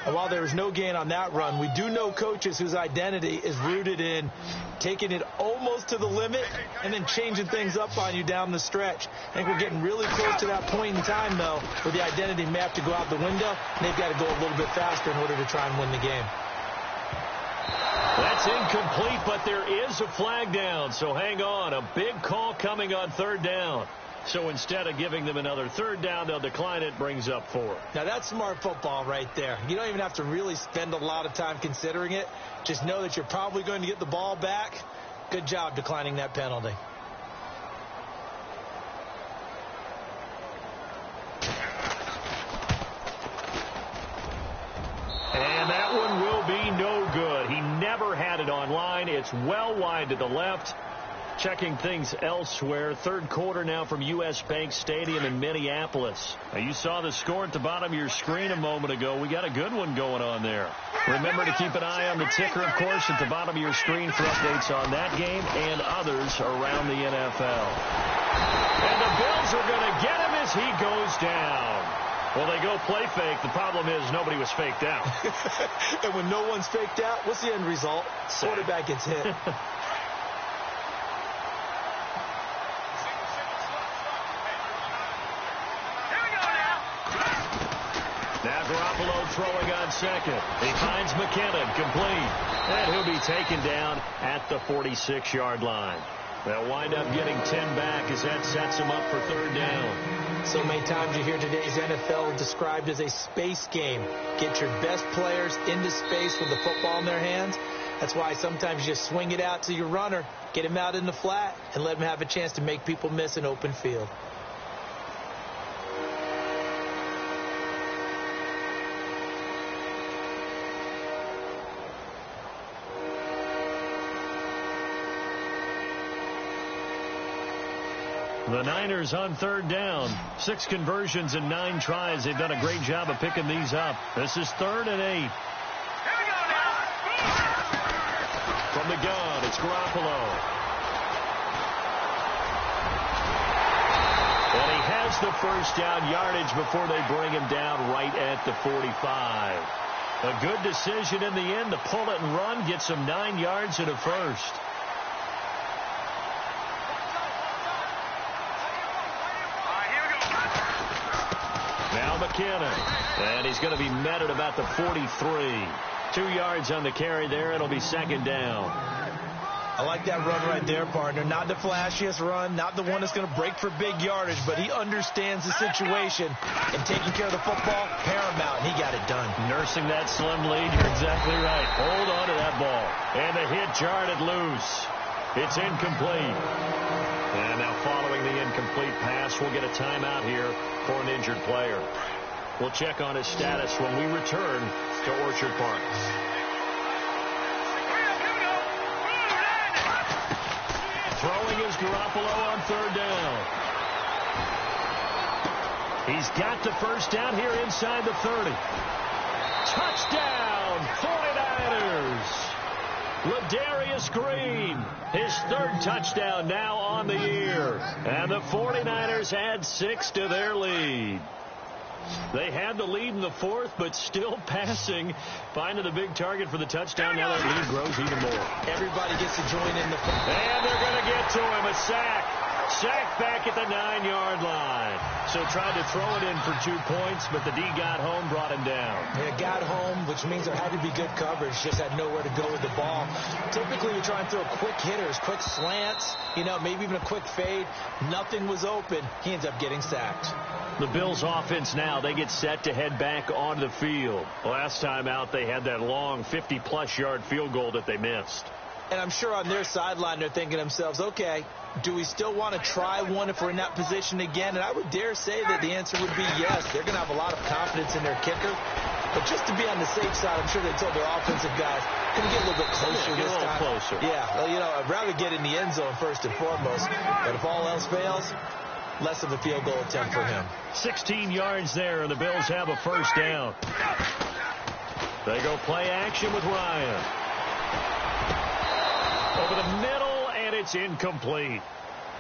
Speaker 2: And while there was no gain on that run, we do know coaches whose identity is rooted in taking it almost to the limit and then changing things up on you down the stretch. I think we're getting really close to that point in time, though, where the identity may have to go out the window, and they've got to go a little bit faster in order to try and win the game.
Speaker 1: That's incomplete, but there is a flag down, so hang on. A big call coming on 3rd down. So instead of giving them another 3rd down, they'll decline it, brings up 4.
Speaker 2: Now, that's smart football right there. You don't even have to really spend a lot of time considering it. Just know that you're probably going to get the ball back. Good job declining that penalty.
Speaker 1: And that one will be no good. He never had it on line. It's well wide to the left. Checking things elsewhere. Third quarter now from U.S. Bank Stadium in Minneapolis. Now, you saw the score at the bottom of your screen a moment ago. We got a good one going on there. Remember to keep an eye on the ticker, of course, at the bottom of your screen for updates on that game and others around the NFL. And the Bills are going to get him as he goes down. Well, they go play fake. The problem is nobody was faked out.
Speaker 2: And when no one's faked out, what's the end result? Quarterback gets hit.
Speaker 1: Now Garoppolo throwing on second. He finds McKinnon, complete. And he'll be taken down at the 46-yard line. They'll wind up getting 10 back as that sets him up for third down.
Speaker 2: So many times you hear today's NFL described as a space game. Get your best players into space with the football in their hands. That's why sometimes you just swing it out to your runner, get him out in the flat, and let him have a chance to make people miss an open field.
Speaker 1: The Niners on third down. 6 conversions and 9 tries. They've done a great job of picking these up. This is 3rd and 8. From the gun, it's Garoppolo. And he has the first down yardage before they bring him down right at the 45. A good decision in the end to pull it and run. Gets him 9 yards and a first. McKinnon, and he's going to be met at about the 43. 2 yards on the carry there. It'll be second down.
Speaker 4: I like that run right there, partner. Not the flashiest run, not the one that's going to break for big yardage, but he understands the situation, and taking care of the football, paramount, and he got it done.
Speaker 1: Nursing that slim lead, you're exactly right. Hold on to that ball. And the hit jarred it loose. It's incomplete. And now following the incomplete pass, we'll get a timeout here for an injured player. We'll check on his status when we return to Orchard Park. Throwing is Garoppolo on third down. He's got the first down here inside the 30. Touchdown, 49ers. Ladarius Green, his 3rd touchdown now on the year. And the 49ers add 6 to their lead. They had the lead in the 4th, but still passing. Finding the big target for the touchdown. Now that lead grows even more.
Speaker 2: Everybody gets to join in the...
Speaker 1: And they're going to get to him. A sack. Sack back at the 9-yard line. So tried to throw it in for 2 points, but the D got home, brought him down.
Speaker 2: Yeah, got home, which means there had to be good coverage. Just had nowhere to go with the ball. Typically, you try and throw quick hitters, quick slants, maybe even a quick fade. Nothing was open. He ends up getting sacked.
Speaker 1: The Bills offense now, they get set to head back onto the field. Last time out, they had that long 50-plus yard field goal that they missed.
Speaker 2: And I'm sure on their sideline, they're thinking to themselves, okay, do we still want to try one if we're in that position again? And I would dare say that the answer would be yes. They're going to have a lot of confidence in their kicker. But just to be on the safe side, I'm sure they told their offensive guys, can we get a little bit closer this time?
Speaker 1: Get a little closer.
Speaker 2: Yeah, well, I'd rather get in the end zone first and foremost. But if all else fails, less of a field goal attempt for him.
Speaker 1: 16 yards there, and the Bills have a first down. They go play action with Ryan. Over the middle, and it's incomplete.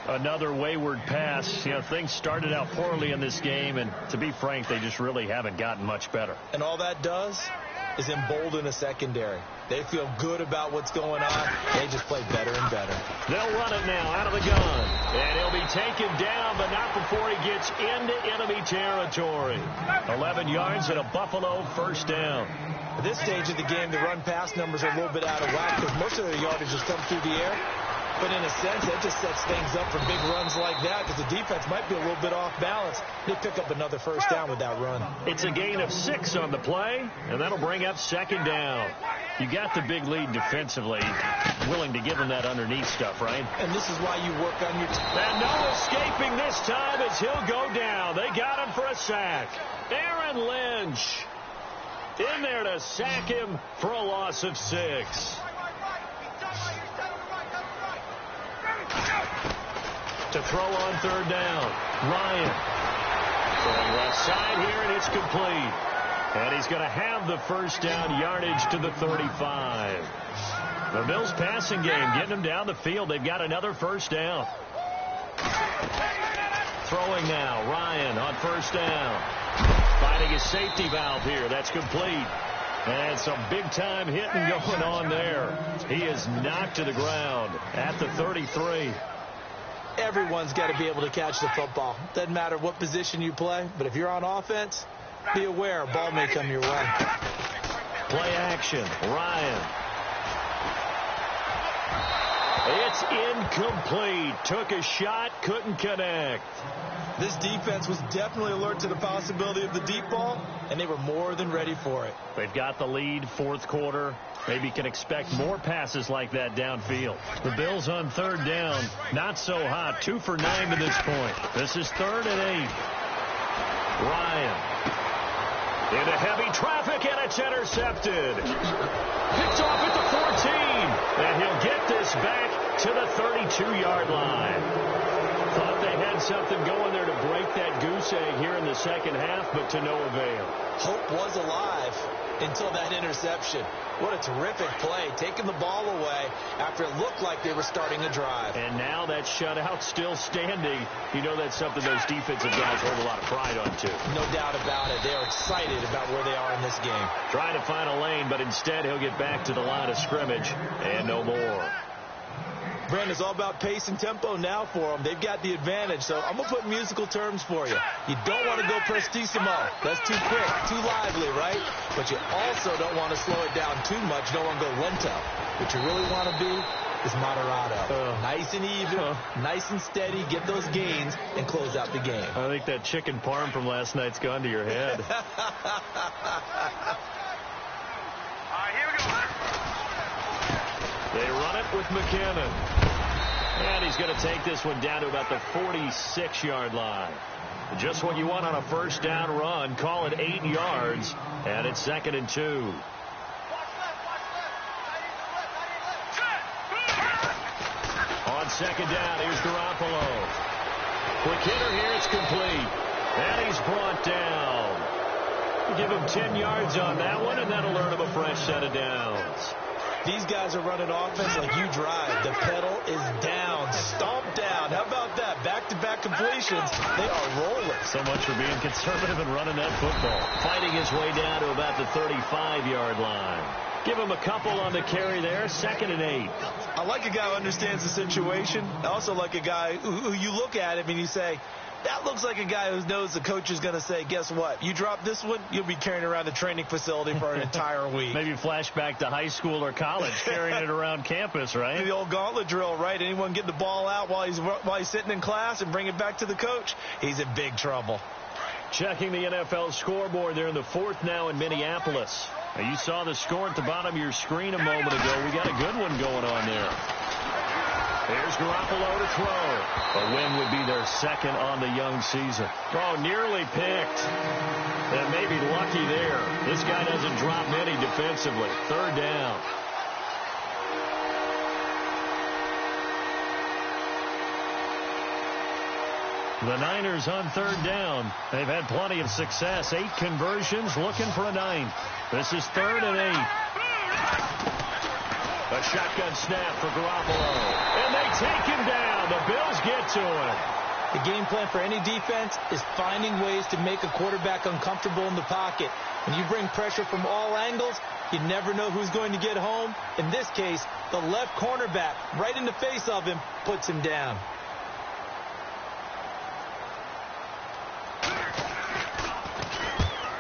Speaker 1: Another wayward pass. Things started out poorly in this game, and to be frank, they just really haven't gotten much better.
Speaker 2: And all that does is embolden a secondary. They feel good about what's going on. They just play better and better.
Speaker 1: They'll run it now out of the gun. And he'll be taken down, but not before he gets into enemy territory. 11 yards and a Buffalo first down.
Speaker 2: At this stage of the game, the run-pass numbers are a little bit out of whack because most of their yardage has come through the air. But in a sense, that just sets things up for big runs like that because the defense might be a little bit off balance. They pick up another first down with that run.
Speaker 1: It's a gain of 6 on the play, and that'll bring up second down. You got the big lead defensively, willing to give them that underneath stuff, right?
Speaker 2: And this is why you work on your...
Speaker 1: And no escaping this time as he'll go down. They got him for a sack. Aaron Lynch in there to sack him for a loss of 6. to throw on third down. Ryan throwing left side here, and it's complete. And he's going to have the first down, yardage to the 35. The Bills passing game getting them down the field. They've got another first down. Throwing now, Ryan on first down. Finding his safety valve here. That's complete. And some big-time hitting going on there. He is knocked to the ground at the 33.
Speaker 2: Everyone's got to be able to catch the football. Doesn't matter what position you play, but if you're on offense, be aware a ball may come your way.
Speaker 1: Play action, Ryan. It's incomplete. Took a shot, couldn't connect.
Speaker 4: This defense was definitely alert to the possibility of the deep ball, and they were more than ready for it.
Speaker 1: They've got the lead, fourth quarter. Maybe can expect more passes like that downfield. The Bills on third down, not so hot. 2 for 9 to this point. This is 3rd and 8. Ryan into heavy traffic, and it's intercepted. Picked off at the 14, and he'll get this back to the 32-yard line. Thought they had something going there to break that goose egg here in the second half, but to no avail.
Speaker 2: Hope was alive until that interception. What a terrific play, taking the ball away after it looked like they were starting a drive.
Speaker 1: And now that shutout still standing. You know that's something those defensive guys hold a lot of pride on, too.
Speaker 2: No doubt about it. They are excited about where they are in this game.
Speaker 1: Trying to find a lane, but instead he'll get back to the line of scrimmage and no more.
Speaker 2: Brandon, it's all about pace and tempo now for them. They've got the advantage, so I'm going to put musical terms for you. You don't want to go prestissimo. That's too quick, too lively, right? But you also don't want to slow it down too much. You don't want to go lento. What you really want to be is moderato. Nice and even, nice and steady, get those gains, and close out the game.
Speaker 1: I think that chicken parm from last night's gone to your head.
Speaker 3: All right, here we go.
Speaker 1: They run it with McKinnon. And he's going to take this one down to about the 46-yard line. Just what you want on a first down run. Call it 8 yards. And it's 2nd and 2. On second down, here's Garoppolo. Quick hitter here, it's complete. And he's brought down. Give him 10 yards on that one, and that'll earn him a fresh set of downs.
Speaker 2: These guys are running offense like you drive. The pedal is down, stomped down. How about that? Back-to-back completions. They are rolling.
Speaker 1: So much for being conservative and running that football. Fighting his way down to about the 35-yard line. Give him a couple on the carry there. 2nd and 8.
Speaker 4: I like a guy who understands the situation. I also like a guy who you look at him and you say, that looks like a guy who knows the coach is going to say, guess what? You drop this one, you'll be carrying around the training facility for an entire week.
Speaker 1: Maybe flashback to high school or college, carrying it around campus, right?
Speaker 4: The old gauntlet drill, right? Anyone get the ball out while he's sitting in class and bring it back to the coach, he's in big trouble.
Speaker 1: Checking the NFL scoreboard. They're in the 4th now in Minneapolis. Now, you saw the score at the bottom of your screen a moment ago. We got a good one going on there. Here's Garoppolo to throw. A win would be their 2nd on the young season. Oh, nearly picked. And maybe lucky there. This guy doesn't drop many defensively. 3rd down. The Niners on 3rd down. They've had plenty of success. 8 conversions, looking for a 9th. This is 3rd and 8. A shotgun snap for Garoppolo. And they take him down. The Bills get to him.
Speaker 2: The game plan for any defense is finding ways to make a quarterback uncomfortable in the pocket. When you bring pressure from all angles, you never know who's going to get home. In this case, the left cornerback, right in the face of him, puts him down.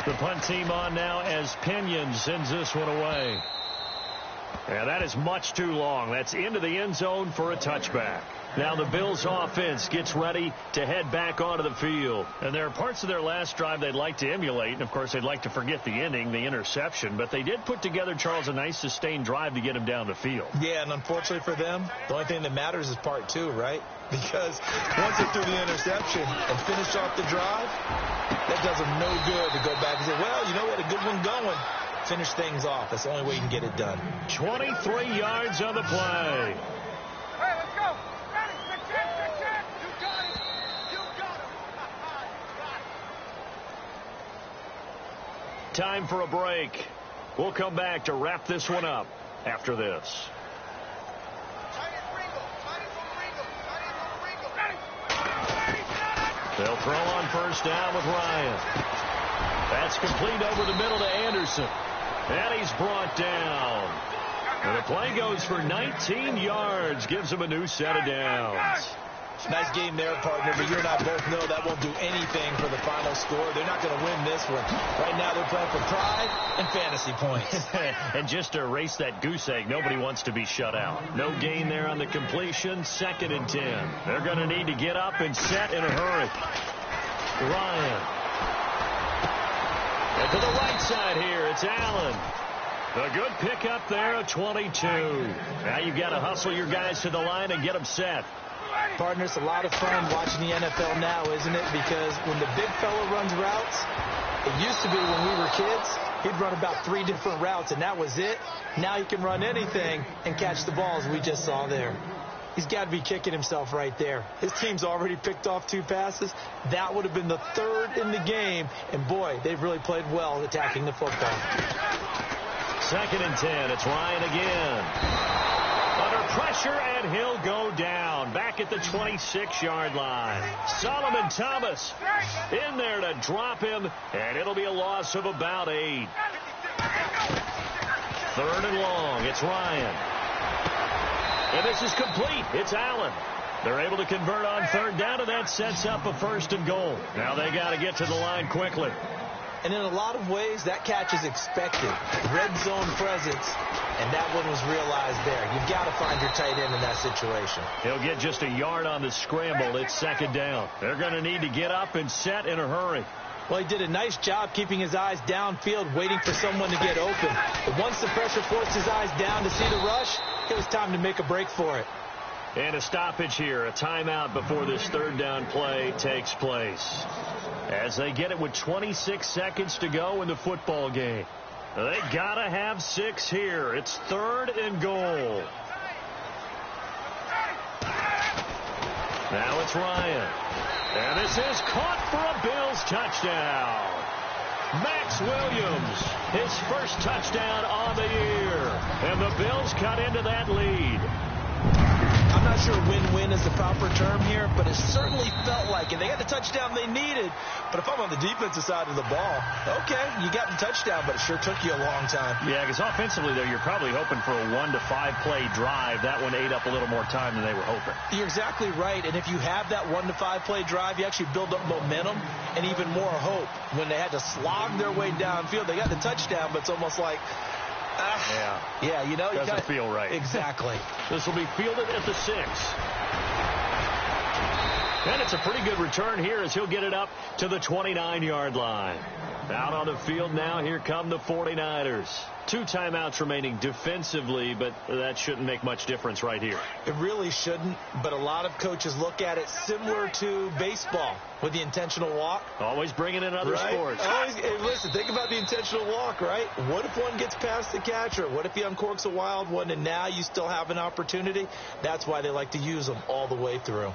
Speaker 1: The punt team on now as Pinion sends this one away. Yeah, that is much too long. That's into the end zone for a touchback. Now the Bills offense gets ready to head back onto the field. And there are parts of their last drive they'd like to emulate. And, of course, they'd like to forget the ending, the interception. But they did put together, Charles, a nice sustained drive to get him down the field.
Speaker 2: Yeah, and unfortunately for them, the only thing that matters is part 2, right? Because once they threw the interception and finished off the drive, that does them no good to go back and say, well, you know what, a good one going. Finish things off. That's the only way you can get it done.
Speaker 1: 23 yards on the play.
Speaker 3: Hey, let's go. Ready, 6-10, 6-10.
Speaker 1: time for a break. We'll come back to wrap this one up after this. They'll throw on first down with Ryan. That's complete over the middle to Anderson. And he's brought down. And the play goes for 19 yards. Gives him a new set of downs.
Speaker 4: Nice game there, partner, but you and I both know that won't do anything for the final score. They're not going to win this one. Right now they're playing for pride and fantasy points.
Speaker 1: And just to erase that goose egg, nobody wants to be shut out. No gain there on the completion. 2nd and 10. They're going to need to get up and set in a hurry. Ryan. And to the right side here, it's Allen. A good pickup there at 22. Now you've got to hustle your guys to the line and get them set.
Speaker 2: Partner, it's a lot of fun watching the NFL now, isn't it? Because when the big fella runs routes, it used to be when we were kids, he'd run about 3 different routes, and that was it. Now he can run anything and catch the balls we just saw there. He's got to be kicking himself right there. His team's already picked off 2 passes. That would have been the 3rd in the game, and boy, they've really played well attacking the football.
Speaker 1: 2nd and 10. It's Ryan again. Under pressure, and he'll go down. Back at the 26-yard line. Solomon Thomas in there to drop him, and it'll be a loss of about 8. 3rd and long. It's Ryan. And this is complete. It's Allen. They're able to convert on 3rd down, and that sets up a 1st and goal. Now they got to get to the line quickly.
Speaker 2: And in a lot of ways, that catch is expected. Red zone presence, and that one was realized there. You've got to find your tight end in that situation.
Speaker 1: He'll get just a yard on the scramble. It's 2nd down. They're going to need to get up and set in a hurry.
Speaker 2: Well, he did a nice job keeping his eyes downfield, waiting for someone to get open. But once the pressure forced his eyes down to see the rush, it was time to make a break for it.
Speaker 1: And a stoppage here, a timeout before this 3rd down play takes place. As they get it with 26 seconds to go in the football game. They got to have 6 here. It's 3rd and goal. Now it's Ryan. And this is caught for a Bills touchdown. Max Williams, his first touchdown on the year. And the Bills cut into that lead.
Speaker 2: I'm not sure win-win is the proper term here, but it certainly felt like it. They got the touchdown they needed.
Speaker 4: But if I'm on the defensive side of the ball, okay, you got the touchdown, but it sure took you a long time.
Speaker 1: Yeah, because offensively, though, you're probably hoping for a 1 to 5 play drive. That one ate up a little more time than they were hoping.
Speaker 2: You're exactly right. And if you have that 1 to 5 play drive, you actually build up momentum and even more hope. When they had to slog their way downfield, they got the touchdown, but it's almost like, yeah, you know,
Speaker 1: doesn't feel right.
Speaker 2: Exactly.
Speaker 1: This will be fielded at the 6. And it's a pretty good return here as he'll get it up to the 29-yard line. Out on the field now, here come the 49ers. 2 timeouts remaining defensively, but that shouldn't make much difference right here.
Speaker 2: It really shouldn't, but a lot of coaches look at it similar to baseball with the intentional walk.
Speaker 1: Always bringing in other sports.
Speaker 2: Hey, listen, think about the intentional walk, right? What if one gets past the catcher? What if he uncorks a wild one and now you still have an opportunity? That's why they like to use them all the way through.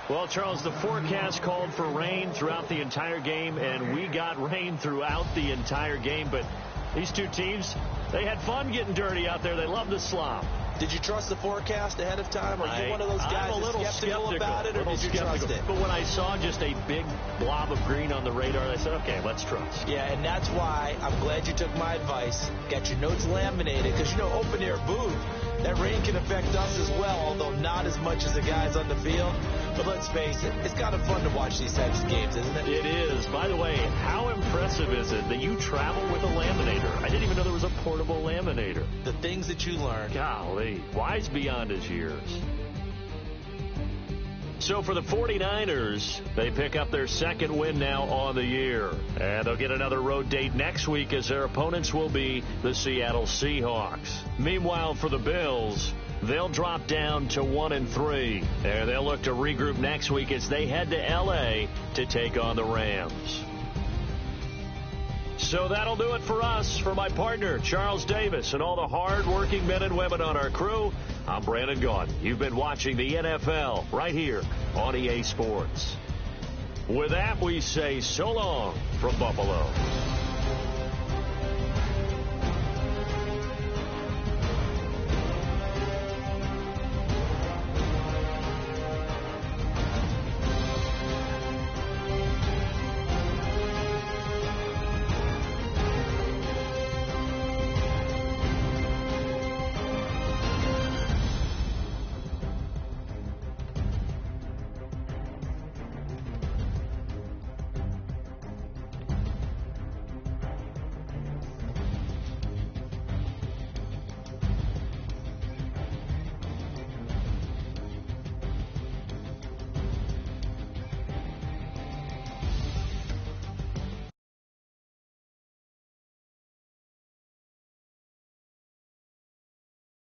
Speaker 1: Well, Charles, the forecast called for rain throughout the entire game, and we got rain throughout the entire game. But these 2 teams, they had fun getting dirty out there. They love the slop.
Speaker 2: Did you trust the forecast ahead of time? Are you one of those guys
Speaker 1: I'm a little
Speaker 2: skeptical about it, or did you trust it?
Speaker 1: But when I saw just a big blob of green on the radar, I said, okay, let's trust.
Speaker 2: Yeah, and that's why I'm glad you took my advice. Got your notes laminated, because, you know, open-air booth, that rain can affect us as well, although not as much as the guys on the field. But let's face it, it's kind of fun to watch these types of games, isn't it?
Speaker 1: It is. By the way, how impressive is it that you travel with a laminator? I didn't even know there was a portable laminator.
Speaker 2: The things that you learn.
Speaker 1: Golly, wise beyond his years. So for the 49ers, they pick up their 2nd win now on the year. And they'll get another road date next week as their opponents will be the Seattle Seahawks. Meanwhile, for the Bills, they'll drop down to 1-3. There, they'll look to regroup next week as they head to L.A. to take on the Rams. So that'll do it for us. For my partner, Charles Davis, and all the hard-working men and women on our crew, I'm Brandon Gaudin. You've been watching the NFL right here on EA Sports. With that, we say so long from Buffalo.